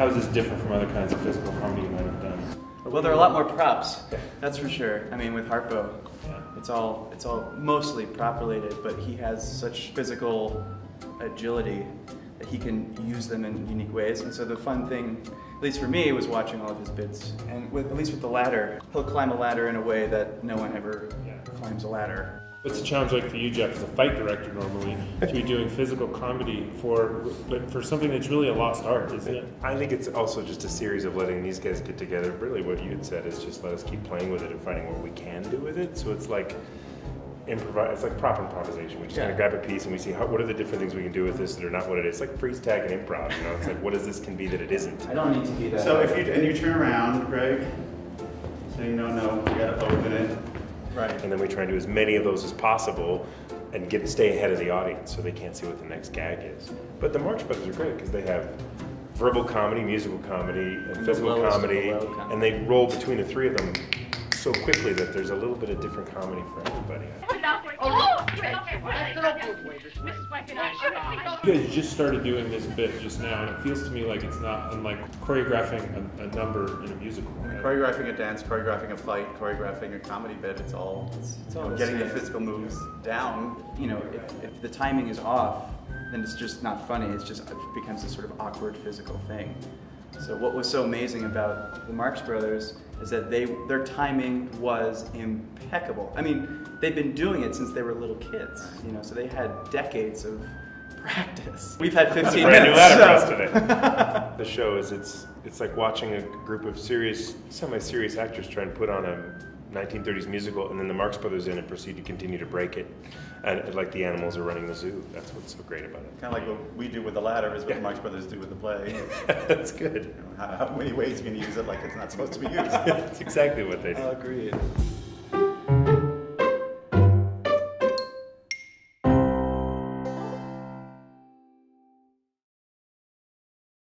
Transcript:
How is this different from other kinds of physical comedy you might have done? Well, there are a lot more props, that's for sure. I mean, with Harpo, it's all mostly prop related, but he has such physical agility that he can use them in unique ways. And so the fun thing, at least for me, was watching all of his bits. And at least with the ladder, he'll climb a ladder in a way that no one ever climbs a ladder. What's the challenge like for you, Jeff, as a fight director normally, to be doing physical comedy for something that's really a lost art, isn't it? I think it's also just a series of letting these guys get together. Really what you had said is just let us keep playing with it and finding what we can do with it. So it's like it's like prop improvisation. We just kind of grab a piece and we see what are the different things we can do with this that are not what it is. It's like freeze tag and improv, you know? It's like what is this can be that it isn't. I don't need to be that. So if you turn around, Greg, saying no, you gotta open it. Right. And then we try and do as many of those as possible and stay ahead of the audience so they can't see what the next gag is. But the Marx Brothers are great because they have verbal comedy, musical comedy, and physical comedy, and they roll between the three of them so quickly that there's a little bit of different comedy for everybody. You guys just started doing this bit just now, and it feels to me like it's not unlike choreographing a number in a musical. Choreographing a dance, choreographing a fight, choreographing a comedy bit, it's all getting the physical moves down. You know, if the timing is off, then it's just not funny. It becomes this sort of awkward physical thing. So what was so amazing about the Marx Brothers is that their timing was impeccable. I mean, they've been doing it since they were little kids, you know, so they had decades of practice. We've had 15 minutes. Brand new ladder for us today. The show is, it's like watching a group of semi-serious actors try and put on a 1930s musical, and then the Marx Brothers in and proceed to continue to break it. And like the animals are running the zoo. That's what's so great about it. Kind of like what we do with the ladder is what the Marx Brothers do with the play. That's good. You know, how many ways you can use it like it's not supposed to be used. That's exactly what they do. Agreed.